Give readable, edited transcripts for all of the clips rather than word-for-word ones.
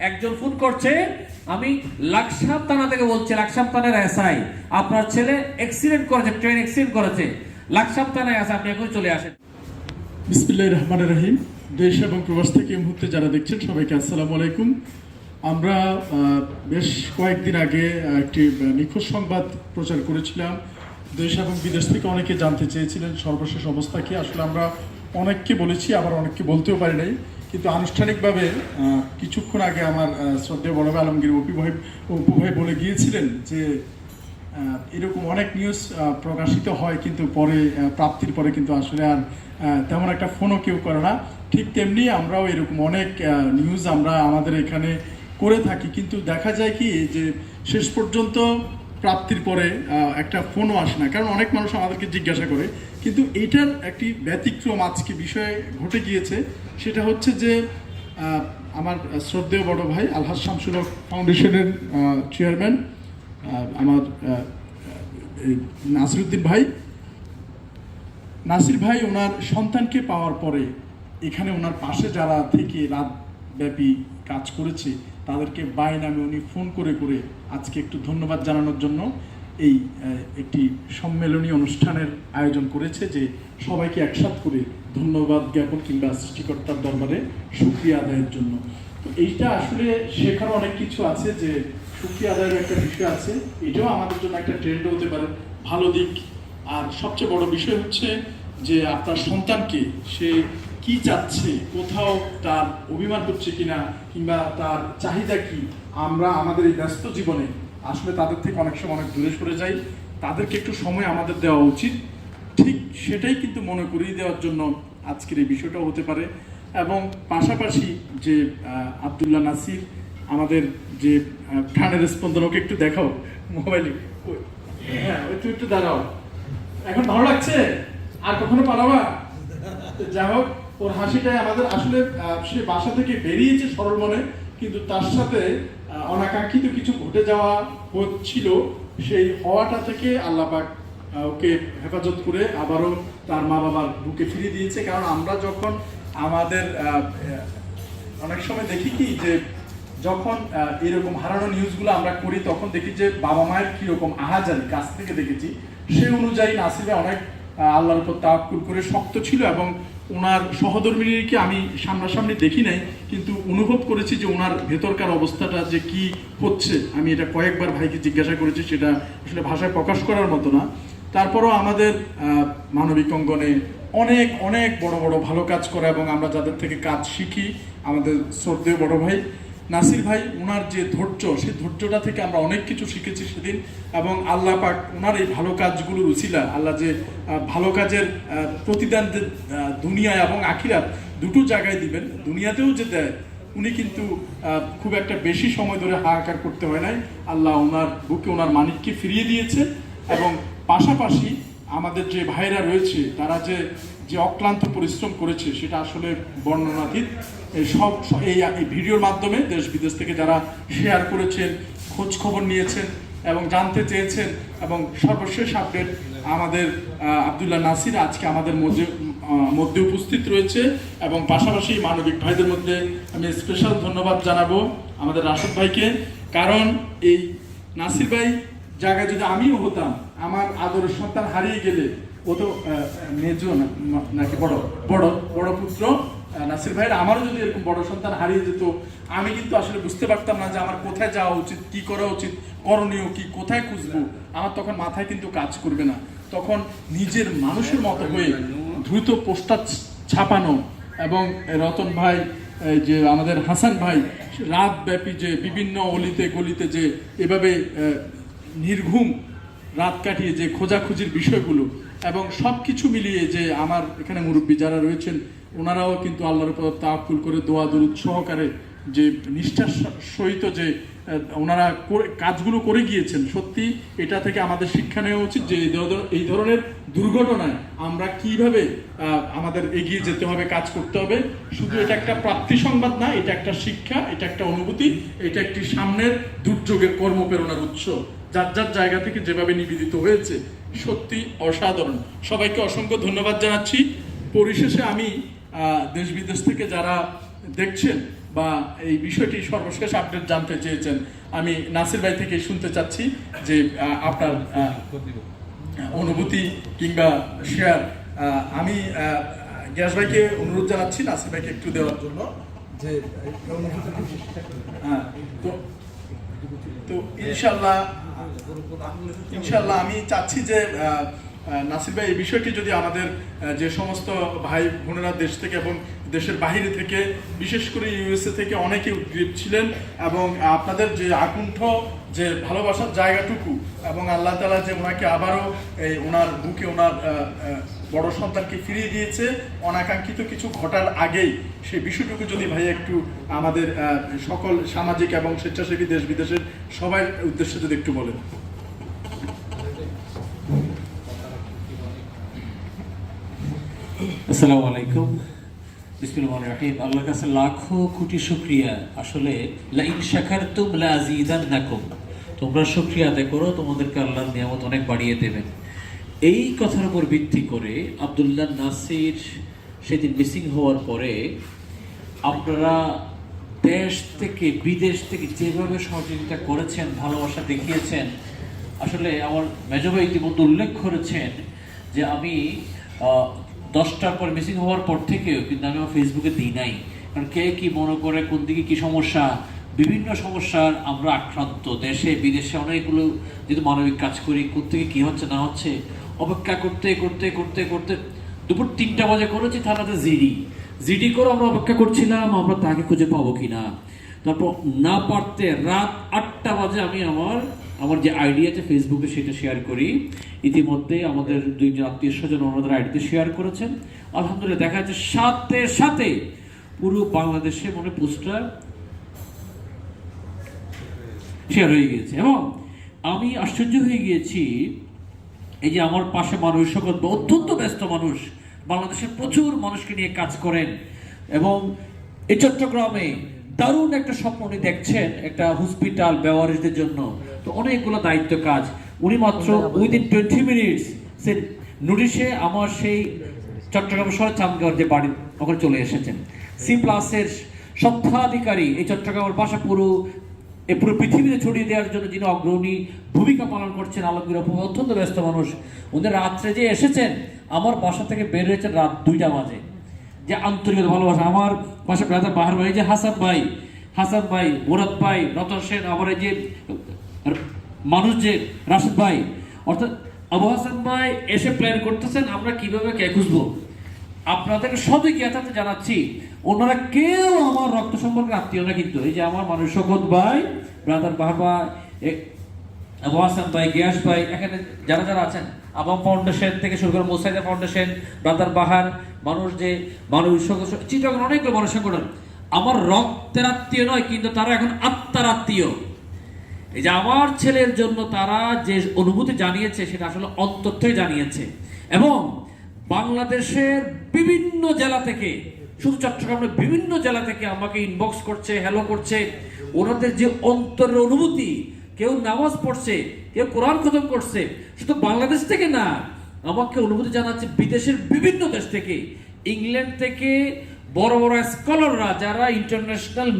একজন ফোন করছে, আমি লাকসাম থানা থেকে বলছি, লাকসাম থানার এসআই, আপনার ছেলে অ্যাক্সিডেন্ট করেছে, ট্রেন অ্যাক্সিডেন্ট করেছে, লাকসাম থানায় আছে, আপনি এখন চলে আসেন। বিসমিল্লাহির রহমানির রহিম। দেশ এবং প্রবাস থেকে এই মুহূর্তে যারা দেখছেন সবাইকে আসসালামু আলাইকুম। আমরা বেশ কয়েকদিন আগে একটি নিখোঁজ সংবাদ প্রচার করেছিলাম। দেশ এবং বিদেশ থেকে অনেকে জানতে চেয়েছিলেন সর্বশেষ অবস্থা কি। আসলে আমরা অনেককে বলেছি, আবার অনেককে বলতেও পারি নাই, কিন্তু আনুষ্ঠানিকভাবে কিছুক্ষণ আগে আমার শ্রদ্ধেয় বড় ভাই আলমগীর অপু ভাই বলে গিয়েছিলেন যে এরকম অনেক নিউজ প্রকাশিত হয়, কিন্তু পরে প্রাপ্তির পরে কিন্তু আসলে আর তেমন একটা ফোনও কেউ করে না। ঠিক তেমনি আমরাও এরকম অনেক নিউজ আমরা আমাদের এখানে করে থাকি, কিন্তু দেখা যায় কি যে শেষ পর্যন্ত প্রাপ্তির পরে একটা ফোনও আসে না, কারণ অনেক মানুষ আমাদেরকে জিজ্ঞাসা করে। কিন্তু এইটার একটি ব্যতিক্রম আজকে বিষয়ে ঘটে গিয়েছে, সেটা হচ্ছে যে আমার শ্রদ্ধেয় বড় ভাই আলহাজ শামসুল হক ফাউন্ডেশনের চেয়ারম্যান আমার নাসিরউদ্দিন ভাই, নাসির ভাই ওনার সন্তানকে পাওয়ার পরে এখানে ওনার পাশে যারা থেকে রাতব্যাপী কাজ করেছে তাদেরকে বাই নামে উনি ফোন করে করে আজকে একটু ধন্যবাদ জানানোর জন্য এই একটি সম্মেলনী অনুষ্ঠানের আয়োজন করেছে, যে সবাইকে একসাথ করে ধন্যবাদ জ্ঞাপন কিংবা সৃষ্টিকর্তার দরবারে শুকরিয়া আদায়ের জন্য। তো এইটা আসলে শেখার অনেক কিছু আছে, যে শুকরিয়া আদায়ের একটা বিষয় আছে, এটাও আমাদের জন্য একটা ট্রেন্ড হতে পারে, ভালো দিক। আর সবচেয়ে বড় বিষয় হচ্ছে যে আপনার সন্তানকে সে কি চাচ্ছে, কোথাও তার অভিমান হচ্ছে কিনা, কিংবা তার চাহিদা কি, আমরা আমাদের এই ব্যস্ত জীবনে আসলে তাদের থেকে অনেক সময় অনেক দূরে সরে যাই। তাদেরকে একটু সময় আমাদের দেওয়া উচিত, ঠিক সেটাই কিন্তু মনে করিয়ে দেওয়ার জন্য আজকের এই বিষয়টাও হতে পারে। এবং পাশাপাশি যে আব্দুল্লাহ নাসির আমাদের যে প্রাণের স্পন্দন, ওকে একটু দেখাও মোবাইলে, হ্যাঁ একটু একটু দাঁড়াও, এখন ভালো লাগছে, আর কখনো পালাবা? যাই হোক, ওর হাসিটাই আমাদের আসলে সে বাসা থেকে বেরিয়েছে সরল মনে, কিন্তু তার সাথে অনাকাঙ্ক্ষিত কিছু ঘটে যাওয়া হচ্ছিল, সেই হওয়াটা থেকে আল্লাহ পাক ওকে হেফাজত করে আবারও তার মা বাবার বুকে ফিরিয়ে দিয়েছে। কারণ আমরা যখন আমাদের অনেক সময় দেখি কি যে যখন এরকম হারানো নিউজগুলো আমরা করি, তখন দেখি যে বাবা মায়ের কীরকম আহাজারি কাছ থেকে দেখেছি, সেই অনুযায়ী নাসির ভাই অনেক আল্লাহর উপর তাওয়াক্কুল করে শক্ত ছিল। এবং ওনার সহধর্মিনীকে আমি সামনাসামনি দেখি নাই, কিন্তু অনুভব করেছি যে ওনার ভেতরকার অবস্থাটা যে কি হচ্ছে। আমি এটা কয়েকবার ভাইকে জিজ্ঞাসা করেছি, সেটা আসলে ভাষায় প্রকাশ করার মতো না। তারপরও আমাদের মানবিক অঙ্গনে অনেক অনেক বড় বড় ভালো কাজ করা, এবং আমরা যাদের থেকে কাজ শিখি, আমাদের শ্রদ্ধেয় বড় ভাই নাসির ভাই, ওনার যে ধৈর্য, সেই ধৈর্যটা থেকে আমরা অনেক কিছু শিখেছি সেদিন। এবং আল্লাহ পাক ওনার এই ভালো কাজগুলোর উছিলা, আল্লাহ যে ভালো কাজের প্রতিদান দুনিয়া এবং আখিরাত দুটো জায়গায় দিবেন, দুনিয়াতেও যে দেয়, উনি কিন্তু খুব একটা বেশি সময় ধরে হাহাকার করতে হয় নাই। আল্লাহ ওনার বুকে ওনার মানিককে ফিরিয়ে দিয়েছে। এবং পাশাপাশি আমাদের যে ভাইরা রয়েছে, তারা যে যে অক্লান্ত পরিশ্রম করেছে সেটা আসলে বর্ণনাতীত। এই সব এই ভিডিওর মাধ্যমে দেশ বিদেশ থেকে যারা শেয়ার করেছেন, খোঁজ খবর নিয়েছেন এবং জানতে চেয়েছেন, এবং সর্বশেষ আপডেট আমাদের আব্দুল্লাহ নাসির আজকে আমাদের মধ্যে উপস্থিত রয়েছে। এবং পাশাপাশি মানবিক ভাইদের মধ্যে আমি স্পেশাল ধন্যবাদ জানাবো আমাদের রাশেদ ভাইকে, কারণ এই নাসির ভাই জায়গায় যদি আমিও হতাম, আমার আদরের সন্তান হারিয়ে গেলে, ও তো মেজো নাকি বড় বড় বড় পুত্র নাসির ভাইয়ের, আমারও যদি এরকম বড় সন্তান হারিয়ে যেত, আমি কিন্তু আসলে বুঝতে পারতাম না যে আমার কোথায় যাওয়া উচিত, কি করা উচিত, করণীয় কি, কোথায় খুঁজবো। আমার তখন মাথায় কিন্তু কাজ করবে না। তখন নিজের মানুষের মতো হয়ে দ্রুত পোস্টার ছাপানো, এবং রতন ভাই, যে আমাদের হাসান ভাই, রাতব্যাপী যে বিভিন্ন অলিতে গলিতে যে এভাবে নির্ঘুম রাত কাটিয়ে যে খোঁজাখুঁজির বিষয়গুলো, এবং সব কিছু মিলিয়ে যে আমার এখানে মুরব্বী যারা রয়েছেন, ওনারাও কিন্তু আল্লাহর উপর তাওয়াক্কুল করে দোয়া দরুদ সহকারে যে নিষ্ঠার সহিত যে ওনারা কাজগুলো করে গিয়েছেন, সত্যি এটা থেকে আমাদের শিক্ষা নেওয়া উচিত যে এই ধরনের দুর্ঘটনায় আমরা কিভাবে আমাদের এগিয়ে যেতে হবে, কাজ করতে হবে। শুধু এটা একটা প্রাপ্তি সংবাদ না, এটা একটা শিক্ষা, এটা একটা অনুভূতি, এটা একটি সামনের দুর্যোগের কর্মপ্রেরণার উৎস। যার যার জায়গা থেকে যেভাবে নিবেদিত হয়েছে, সত্যি অসাধারণ। সবাইকে অসংখ্য ধন্যবাদ জানাচ্ছি। পরিশেষে আমি দেশ বিদেশ থেকে যারা দেখছেন, বা এই বিষয়টি সর্বশেষ আপডেট জানতে চেয়েছেন, আমি নাসির ভাই থেকে শুনতে চাচ্ছি যে আপনার অনুভূতি কিংবা শেয়ার। আমি গ্যাস ভাইকে অনুরোধ জানাচ্ছি নাসির ভাইকে একটু দেওয়ার জন্য যে হ্যাঁ। তো ইনশাল্লাহ আমি চাচ্ছি যে নাসির ভাই এই বিষয়টি যদি আমাদের যে সমস্ত ভাই বোনেরা দেশ থেকে এবং দেশের বাইরে থেকে, বিশেষ করে ইউএসএ থেকে অনেকে উদ্গ্রীব ছিলেন, এবং আপনাদের যে আকুণ্ঠ যে ভালোবাসার জায়গাটুকু, এবং আল্লাহ তাআলা যে ওনাকে আবারও এই ওনার বুকে ওনার বড় সন্তানকে ফিরিয়ে দিয়েছে অনাকাঙ্ক্ষিত কিছু ঘটার আগেই, সেই বিষয়টুকু যদি ভাই একটু আমাদের সকল সামাজিক এবং স্বেচ্ছাসেবী দেশ বিদেশের সবার উদ্দেশ্যে যদি একটু বলেন। আসসালামু আলাইকুম, বিসমিল্লাহির রহমানির রহিম। আল্লাহর কাছে লাখো কোটি শুকরিয়া। আসলে লা ইন শাকারতুম লা আযীদান্নাকুম, তোমরা শুকরিয়া আদায় করো, তোমাদেরকে আল্লাহর নিয়ামত অনেক বাড়িয়ে দেবেন। এই কথার উপর ভিত্তি করে আব্দুল্লাহ নাসির সেদিন মিসিং হওয়ার পরে আপনারা দেশ থেকে বিদেশ থেকে যেভাবে সহযোগিতা করেছেন, ভালোবাসা দেখিয়েছেন, আসলে আমার মেজো ভাই ইতিমধ্যে উল্লেখ করেছেন যে আমি 10টার পর মিসিং হওয়ার পর থেকেও কিন্তু আমি আমার ফেসবুকে দিই নাই, কারণ কে কি মনে করে, কোন দিকে কি সমস্যা, বিভিন্ন সমস্যার আমরা আক্রান্ত। দেশে বিদেশে অনেকগুলো যেহেতু মানবিক কাজ করি, কোথেকে কি হচ্ছে না হচ্ছে অপেক্ষা করতে করতে করতে করতে দুপুর 3টা বাজে করেছি থানাতে জিডি করে আমরা অপেক্ষা করছিলাম আমরা তাকে খুঁজে পাবো কিনা। তারপর না পারতে রাত 8টা বাজে আমি আমার যে আইডি আছে ফেসবুকে সেটা শেয়ার করি। ইতিমধ্যে আমাদের 2জন আত্মীয় স্বজন ওনাদের আইডিতে শেয়ার করেছেন। আলহামদুলিল্লাহ দেখা যাচ্ছে সাথে সাথে পুরো বাংলাদেশে মনে পোস্টার শেয়ার হয়ে গিয়েছে। এবং আমি আশ্চর্য হয়ে গিয়েছি, এই যে আমার পাশে মানুষ সকল অত্যন্ত ব্যস্ত মানুষ, বাংলাদেশের প্রচুর মানুষকে নিয়ে কাজ করেন, এবং এই চট্টগ্রামে দারুণ একটা স্বপ্ন উনি দেখছেন, একটা হসপিটাল বেওয়ারিশদের জন্য। তো অনেকগুলো দায়িত্ব কাজ উনি মাত্র উইদিন 20 মিনিটস সে নোটিশে আমার সেই চট্টগ্রাম শহরের চাঁদগড় যে বাড়ি ওখানে চলে এসেছেন। C+-এর স্বত্বাধিকারী এই চট্টগ্রামের বাসা পুরো পৃথিবীতে ছড়িয়ে দেওয়ার জন্য যিনি অগ্রণী ভূমিকা পালন করছেন, আলমগীর আপু অত্যন্ত ব্যস্ত মানুষ। ওদের রাত্রে যে এসেছেন, আমার বাসা থেকে বের হয়েছেন রাত 2টা বাজে। যে আন্তরিক ভালোবাসা, আমার পাশে ব্রাদার বাহার ভাই, যে হাসান ভাই, মুরাদ ভাই, রতন সেন, আমার এই যে মানুষ যে রাশেদ ভাই, অর্থাৎ আবু হাসান ভাই এসে প্ল্যান করতেছেন আমরা কিভাবে কে খুঁজবো। আপনাদেরকে সবই জ্ঞাতাতে জানাচ্ছি, ওনারা কেউ আমার রক্ত সম্পর্কে আত্মীয় না, কিন্তু এই যে আমার মানুষ শকত ভাই, ব্রাদার বাহার ভাই, আবু হাসান ভাই, গিয়াস ভাই, এখানে যারা যারা আছেন, আবাম ফাউন্ডেশন থেকে শুরু করে মোসাইদা ফাউন্ডেশন, ব্রাদার বাহার, মানুষ চিটাগং অনেকগুলো মানুষ সংগঠন আমার রক্তের আত্মীয় নয়, কিন্তু তারা এখন আত্মার আত্মীয়। এই যে আমার ছেলের জন্য তারা যে অনুভূতি জানিয়েছে সেটা আসলে অন্তর থেকে জানিয়েছে। এবং বাংলাদেশের বিভিন্ন জেলা থেকে, শুধু চট্টগ্রামের বিভিন্ন জেলা থেকে আমাকে ইনবক্স করছে, হ্যালো করছে। ওনাদের যে অন্তরের অনুভূতি, কেউ নামাজ পড়ছে, কেউ কোরআন খতম করছে, শুধু বাংলাদেশ থেকে না, আমাকে অনুভূতি জানাচ্ছে বিদেশের বিভিন্ন দেশ থেকে, ইংল্যান্ড থেকে বড় বড় স্কলাররা যারা ইন্টারন্যাশনাল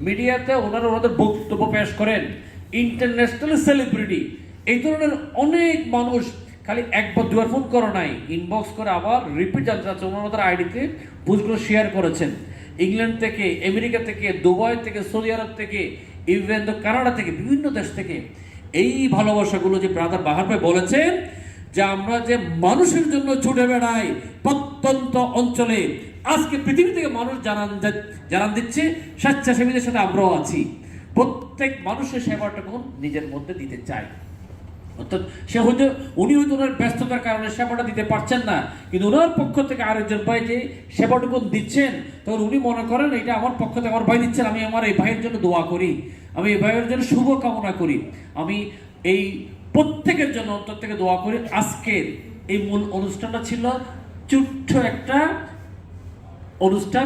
মিডিয়াতে ওনাদের বক্তব্য পেশ করেন, ইন্টারন্যাশনাল সেলিব্রিটি, এই ধরনের অনেক মানুষ খালি একবার দুবার ফোন করো নাই, ইনবক্স করে আবার রিপিট জানতে চাচ্ছে, ওনাদের আইডিতে পোস্টগুলো শেয়ার করেছেন। ইংল্যান্ড থেকে, আমেরিকা থেকে, দুবাই থেকে, সৌদি আরব থেকে, ইভেন কানাডা থেকে, বিভিন্ন দেশ থেকে এই ভালোবাসাগুলো যে ব্রাদার বাহার ভাই বলেছেন যে আমরা যে মানুষের জন্য ছুটে বেড়াই প্রত্যন্ত অঞ্চলে, আজকে পৃথিবী থেকে মানুষ জানান দিচ্ছে, স্বেচ্ছাসেবীদের সাথে আমরাও আছি। প্রত্যেক মানুষের সেবাটুকু নিজের মধ্যে দিতে চায়। অর্থাৎ উনি হয়তো ওনার ব্যস্ততার কারণে সেবাটা দিতে পারছেন না, কিন্তু ওনার পক্ষ থেকে আরেকজন ভাই যে সেবাটুকু দিচ্ছেন, তখন উনি মনে করেন এটা আমার পক্ষ থেকে আমার ভাই দিচ্ছেন, আমি আমার এই ভাইয়ের জন্য দোয়া করি, আমি এই ভাইয়ের জন্য শুভ কামনা করি, আমি এই প্রত্যেকের জন্য অন্তর থেকে দোয়া করি। আজকের এই মূল অনুষ্ঠানটা ছিল ছোট্ট একটা অনুষ্ঠান।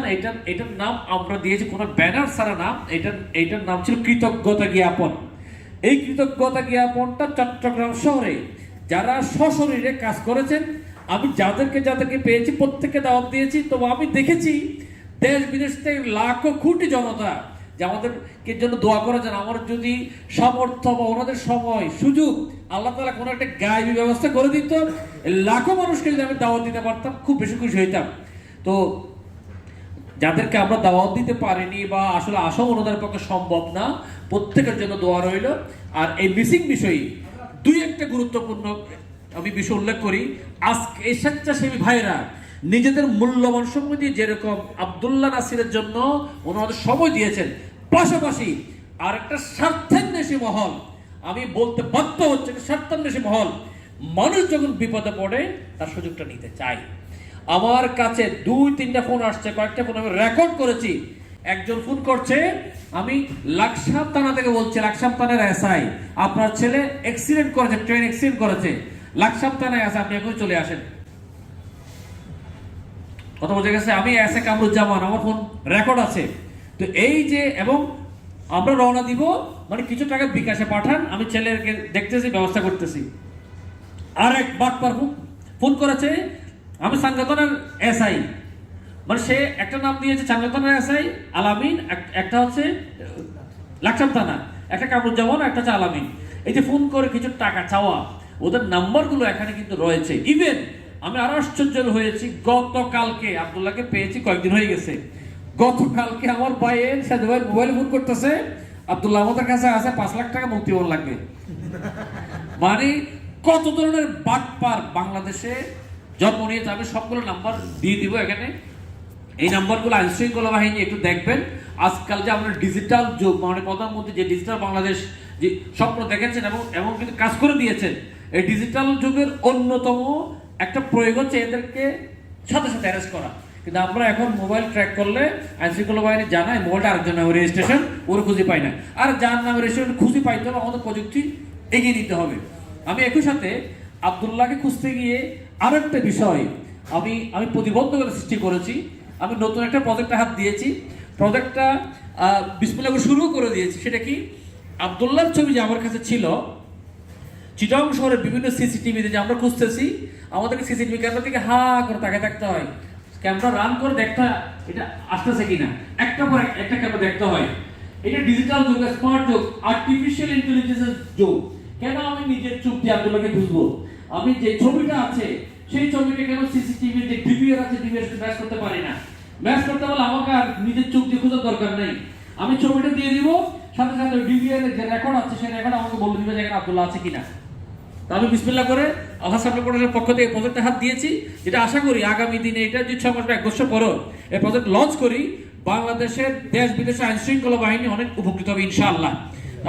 এটার নাম আমরা দিয়েছি কোনো ব্যানার ছাড়া নাম, এটার নাম ছিল কৃতজ্ঞতা জ্ঞাপন। এই কৃতজ্ঞতা জ্ঞাপনটা চট্টগ্রাম শহরে যারা সশরীরে কাজ করেছেন, আমি যাদেরকে পেয়েছি প্রত্যেককে দাওয়াত দিয়েছি। তো আমি দেখেছি দেশ বিদেশ থেকে লাখো কোটি জনতা যে আমাদেরকে জন্য দোয়া করা যেন আমার যদি সামর্থ্য বা ওনাদের সময় সুযোগ আল্লাহ তাআলা কোনো একটা গায়েবী ব্যবস্থা করে দিত, লাখো মানুষকে যদি আমি দাওয়াত দিতে পারতাম খুব বেশি খুশি হইতাম। তো যাদেরকে আমরা দাওয়াত দিতে পারিনি বা আসলে আশা ওনাদের পক্ষে সম্ভব না, প্রত্যেকের জন্য দোয়া রইল। আর এই মিসিং বিষয়ে দুই একটা গুরুত্বপূর্ণ আমি বিষয় উল্লেখ করি। আজকে এই স্বেচ্ছাসেবী ভাইরা নিজেদের মূল্যবান সময় দিয়ে যেরকম আব্দুল্লাহ নাসিরের জন্য ওনাদের সময় দিয়েছেন, পাশাপাশি আর একটা স্বার্থান্বেষী মহল, আমি বলতে বাধ্য হচ্ছে স্বার্থান্বেষী মহল মানুষ যখন বিপদে পড়ে তার সুযোগটা নিতে চায়। আমার কাছে 2-3টা ফোন আসছে, কয়েকটা ফোন আমি রেকর্ড করেছি। একজন ফোন করছে, আমি লাকসাম থানা থেকে বলছি, লাকসাম থানার এসআই, আপনার ছেলে অ্যাক্সিডেন্ট করেছে, ট্রেন অ্যাক্সিডেন্ট করেছে, লাকসাম থানায় আছে, আপনি এখন চলে আসেন। কথা বোঝা গেছে? আমি এসে কামরুজ্জামান, আমার ফোন রেকর্ড আছে। তো এই যে, এবং আমরা রওনা দিব, মানে কিছু টাকা বিকাশে পাঠান, আমি ছেলেকে দেখতেছি, ব্যবস্থা করতেছি। আর এক বাটপার ফোন করেছে, আমি সাংগঠনের এসআই, মানে সে একটা নাম দিয়েছে সাংগঠনের এসআই আলামিন, একটা হচ্ছে লাকসাম থানা, একটা কামরুজ্জামান, একটা হচ্ছে আলামিন। এই যে ফোন করে কিছু টাকা চাওয়া, ওদের নাম্বারগুলো এখানে কিন্তু রয়েছে। ইভেন আমি আরো আশ্চর্য হয়েছি, গতকালকে আব্দুল্লাহকে পেয়েছি, কয়েকদিন হয়ে গেছে, গতকালকে আমার ভাইয়ের সাথে ভাই মোবাইলে ফোন করতেছে, আব্দুল্লাহ আমাদের কাছে আছে 5 লাখ টাকা মুক্তিপণ লাগবে। মানে কত ধরনের বাটপার বাংলাদেশে জন্ম নিয়েছে। আমি সবগুলো নাম্বার দিয়ে দিব এখানে, এই নাম্বারগুলো আইন শৃঙ্খলা বাহিনী একটু দেখবেন। আজকাল যে আমরা ডিজিটাল যুগ, মানে প্রধানমন্ত্রী যে ডিজিটাল বাংলাদেশ যে স্বপ্ন দেখেছেন এবং কিন্তু কাজ করে দিয়েছেন, এই ডিজিটাল যুগের অন্যতম একটা প্রয়োগ হচ্ছে এদেরকে সাথে সাথে অ্যারেস্ট করা। কিন্তু আমরা এখন মোবাইল ট্র্যাক করলে আইন শৃঙ্খলা বাহিনী জানায় মোবাইলটা আরেকজন নামে রেজিস্ট্রেশন, ওরা খুঁজে পাই না। আর যার নামে রেজিস্ট্রেশন খুঁজে পাইতে হবে, আমাদের প্রযুক্তি এগিয়ে নিতে হবে। আমি একই সাথে আব্দুল্লাহকে খুঁজতে গিয়ে আরো একটা বিষয় আমি প্রতিবন্ধকতা সৃষ্টি করেছি। আমি নতুন একটা প্রজেক্টে হাত দিয়েছি, প্রজেক্টটা বিসমিল্লাহ করে শুরু করে দিয়েছি। সেটা কি, আব্দুল্লাহর ছবি যে আমার কাছে ছিল, চিটাগং শহরের বিভিন্ন সিসিটিভিতে যে আমরা খুঁজতেছি, আমাদেরকে সিসিটিভি ক্যামেরা থেকে হা করে তাকিয়ে থাকতে হয়, ক্যামেরা রান করে দেখতে হয় এটা আসতেছে কিনা, একটা পর একটা ক্যামেরা দেখতে হয়। এটা ডিজিটাল যুগ, স্মার্ট যুগ, আর্টিফিশিয়াল ইন্টেলিজেন্সের যুগ। কেন আমি নিজের চোখ দিয়ে আব্দুল্লাহকে খুঁজবো? আমি যে ছবিটা আছে সেই ছবিটা কেন সিসিটিভি যে ডিভিআর আছে, ডিভিআর ম্যাচ করতে পারি না? ম্যাচ করতে হলে আমাকে আর নিজের চোখ দিয়ে খোঁজার দরকার নেই, আমি ছবিটা দিয়ে দিব, সাথে সাথে ডিভিআর যে রেকর্ড আছে সেই রেকর্ড আমাকে বলে দিবে যে এখানে আব্দুল্লাহ আছে কিনা। তো আমি বিসমিল্লাহ করে আল্লাহ সামনে কোর্টের পক্ষ থেকে প্রজেক্টে হাত দিয়েছি, যেটা আশা করি আগামী দিনে, এটা যে 6 মাস বা 1 বছর পরও এই প্রজেক্ট লঞ্চ করি, বাংলাদেশের দেশ বিদেশে আইন শৃঙ্খলা বাহিনী অনেক উপকৃত হবে ইনশাআল্লাহ।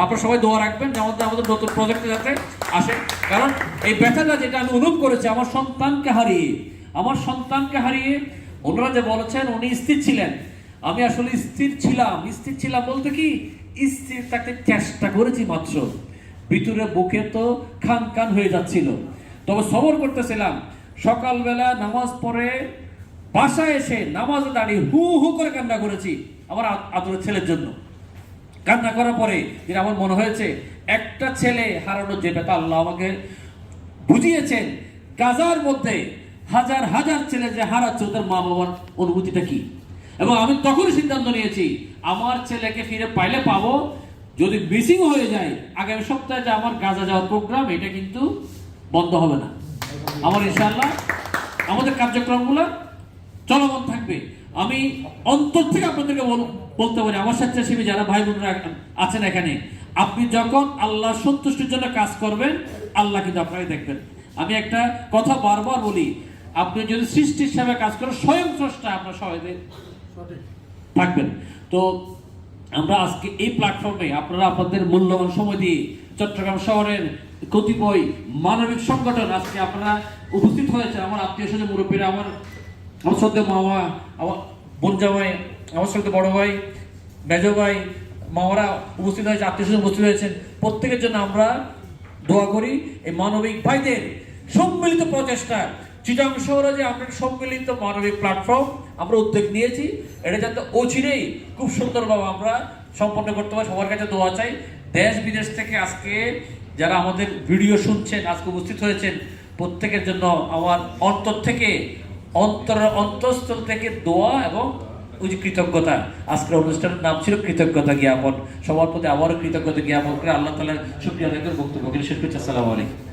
আপনারা সবাই দোয়া রাখবেন যে আমাদের নতুন প্রজেক্টে যাতে আসে। কারণ এই ব্যথাটা যেটা আমি অনুভব করেছি আমার সন্তানকে হারিয়ে, ওনারা যে বলেছেন উনি স্থির ছিলেন, আমি আসলে স্থির ছিলাম বলতে কি, স্থির থাকতে চেষ্টা করেছি মাত্র, ভিতরে বুকে তো খান হয়ে যাচ্ছিল, তবে সবর করতেছিলাম। সকালবেলা নামাজ পড়ে বাসায় এসে নামাজে দাঁড়িয়ে হু হু করে কান্না করেছি আমার আদরের ছেলের জন্য। কান্না করার পরে যেটা আমার মনে হয়েছে, একটা ছেলে হারানোর যে ব্যথা আল্লাহ আমাকে বুঝিয়েছেন, গাজার মধ্যে হাজার হাজার ছেলে যে হারাচ্ছে, ওদের মা বাবার অনুভূতিটা কি। এবং আমি তখনই সিদ্ধান্ত নিয়েছি, আমার ছেলেকে ফিরে পাইলে পাবো, যদি মিসিং হয়ে যায় আগামী সপ্তাহে যে আমার গাজা যাওয়ার প্রোগ্রাম, এটা কিন্তু বন্ধ হবে না। আমার ইনশাআল্লাহ আমাদের কার্যক্রমগুলো চলমান থাকবে। আমি অন্তর থেকে আপনাদেরকে বলতে পারি, আমার স্বেচ্ছাসেবী যারা ভাই বোনরা আছেন এখানে, আপনি যখন আল্লাহ সন্তুষ্টির জন্য কাজ করবেন, আল্লাহ কিন্তু আপনাকে দেখবেন। আমি একটা কথা বারবার বলি, আপনি যদি সৃষ্টির সেবা কাজ করেন, স্বয়ং স্রষ্টা আপনার সহায়তা থাকবেন। তো আমরা আজকে এই প্ল্যাটফর্মে আপনারা আপনাদের মূল্যবান সময় দিয়ে চট্টগ্রাম শহরের কতিপয় মানবিক সংগঠন আজকে আপনারা উপস্থিত হয়েছে, আমার আত্মীয় স্বজন মুরব্বীরা, আমার শ্রদ্ধেয় মামা, আমার বোন জামাই, আমার শ্রদ্ধেয় বড় ভাই, মেজো ভাই, মামারা উপস্থিত হয়েছে, আত্মীয় স্বজন উপস্থিত হয়েছেন, প্রত্যেকের জন্য আমরা দোয়া করি। এই মানবিক ভাইদের সম্মিলিত প্রচেষ্টা, চিটাগং শহরে যে আমরা সম্মিলিত মানবিক প্ল্যাটফর্ম আমরা উদ্যোগ নিয়েছি, এটা যাতে অচিরেই খুব সুন্দরভাবে আমরা সম্পন্ন করতে পারি। সবার কাছে দোয়া চাই। দেশ বিদেশ থেকে আজকে যারা আমাদের ভিডিও শুনছেন, আজকে উপস্থিত হয়েছেন, প্রত্যেকের জন্য আমার অন্তর থেকে, অন্তরস্থল থেকে দোয়া এবং ওই যে কৃতজ্ঞতা, আজকের অনুষ্ঠানের নাম ছিল কৃতজ্ঞতা জ্ঞাপন। সবার প্রতি আবারও কৃতজ্ঞতা জ্ঞাপন করে আল্লাহ তাআলার শুকরিয়া আদায় করে বক্তব্য শেষ করছি। আসসালামু আলাইকুম।